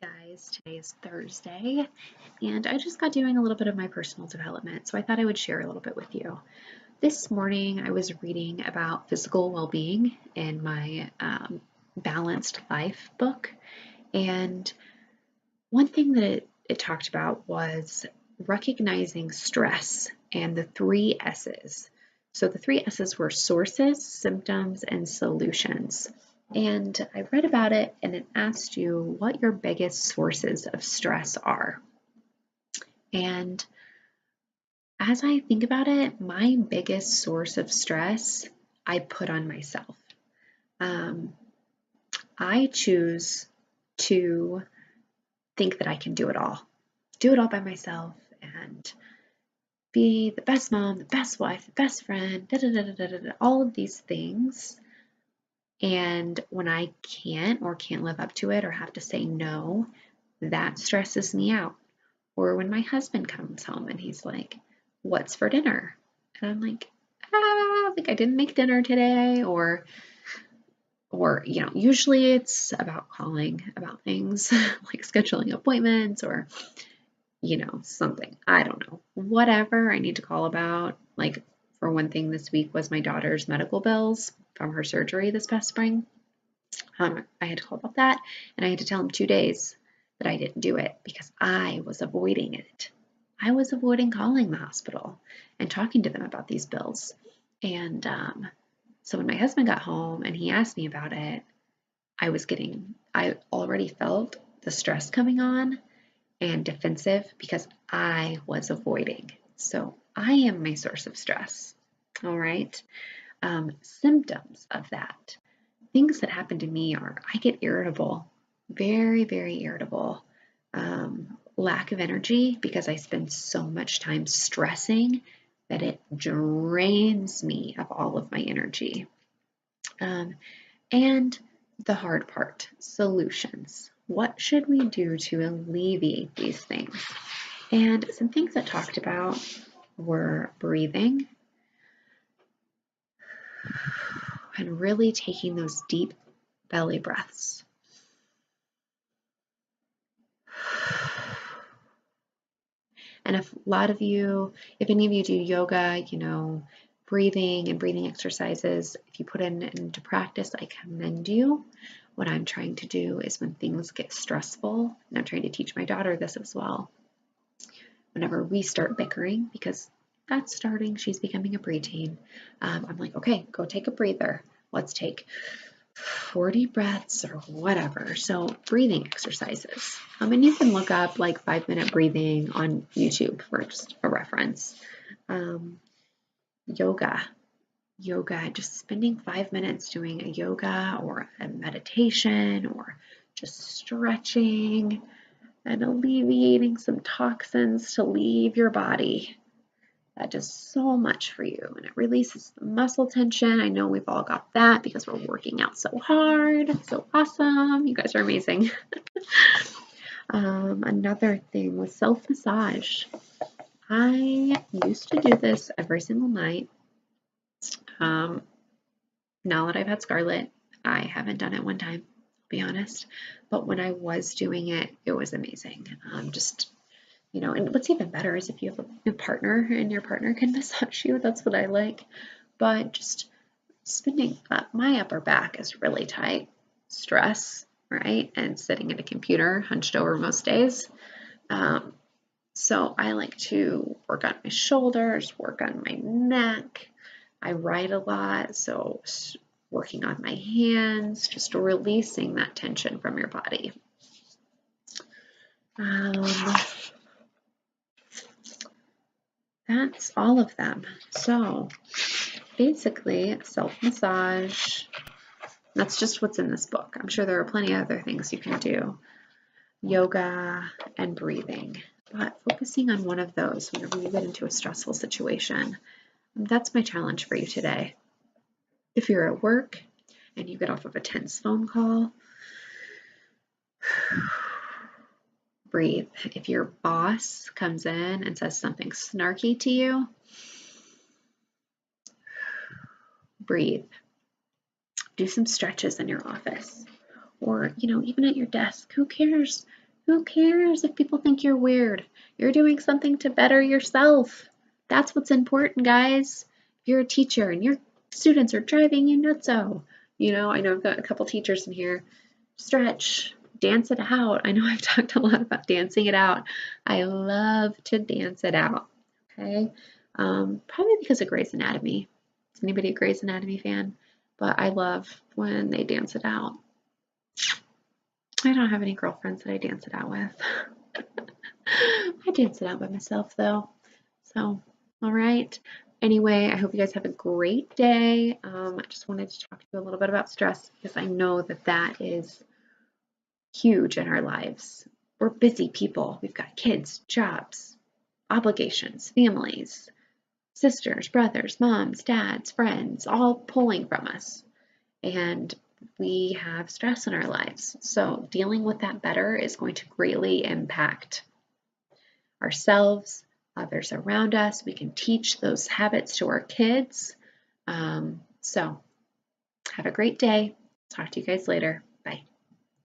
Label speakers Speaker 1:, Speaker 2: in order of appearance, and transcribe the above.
Speaker 1: Guys, today is Thursday, and I just got doing a little bit of my personal development, so I thought I would share a little bit with you. This morning, I was reading about physical well-being in my Balanced Life book, and one thing that it talked about was recognizing stress and the three S's. So the three S's were sources, symptoms, and solutions. And I read about it and it asked you what your biggest sources of stress are. And as I think about it, my biggest source of stress I put on myself. I choose to think that I can do it all by myself, and be the best mom, the best wife, the best friend, all of these things. And when I can't live up to it or have to say no, that stresses me out. Or when my husband comes home and he's like, "What's for dinner?" And I'm like, I didn't make dinner today, or usually it's about calling about things like scheduling appointments or something. I don't know. Whatever I need to call about. Like, for one thing, this week was my daughter's medical bills from her surgery this past spring. I had to call about that, and I had to tell him 2 days that I didn't do it because I was avoiding it. I was avoiding calling the hospital and talking to them about these bills. And so when my husband got home and he asked me about it, I already felt the stress coming on and defensive because I was avoiding. So I am my source of stress. All right. Symptoms of that. Things that happen to me are I get irritable, very, very irritable. Lack of energy because I spend so much time stressing that it drains me of all of my energy. And the hard part, solutions. What should we do to alleviate these things? And some things that talked about were breathing and really taking those deep belly breaths. And if any of you do yoga, breathing and breathing exercises, if you put it into practice, I commend you. What I'm trying to do is when things get stressful, and I'm trying to teach my daughter this as well, whenever we start bickering, because that's starting, she's becoming a preteen, I'm like, okay, go take a breather. Let's take 4 deep breaths or whatever. So breathing exercises. And you can look up like 5-minute breathing on YouTube for just a reference. Yoga, just spending 5 minutes doing a yoga or a meditation or just stretching and alleviating some toxins to leave your body. That does so much for you, and it releases the muscle tension. I know we've all got that because we're working out so hard. So awesome. You guys are amazing. Another thing was self-massage. I used to do this every single night. Now that I've had Scarlett, I haven't done it one time, I'll be honest. But when I was doing it, it was amazing. And what's even better is if you have a partner and your partner can massage you. That's what I like. But just spending my upper back is really tight. Stress, right? And sitting at a computer hunched over most days. So I like to work on my shoulders, work on my neck. I write a lot, so working on my hands, just releasing that tension from your body. That's all of them. So basically, self-massage, that's just what's in this book. I'm sure there are plenty of other things you can do. Yoga and breathing, but focusing on one of those whenever you get into a stressful situation. That's my challenge for you today. If you're at work and you get off of a tense phone call, breathe. If your boss comes in and says something snarky to you, breathe. Do some stretches in your office or, even at your desk. Who cares Who cares if people think you're weird? You're doing something to better yourself. That's what's important, guys. If you're a teacher and your students are driving you nutso, I know I've got a couple teachers in here. Stretch, dance it out. I know I've talked a lot about dancing it out. I love to dance it out. Okay, probably because of Grey's Anatomy. Is anybody a Grey's Anatomy fan? But I love when they dance it out. I don't have any girlfriends that I dance it out with. I dance it out by myself though. So, all right. Anyway, I hope you guys have a great day. I just wanted to talk to you a little bit about stress because I know that that is huge in our lives. We're busy people. We've got kids, jobs, obligations, families, sisters, brothers, moms, dads, friends, all pulling from us. And we have stress in our lives. So dealing with that better is going to greatly impact ourselves, others around us. We can teach those habits to our kids. So have a great day. Talk to you guys later.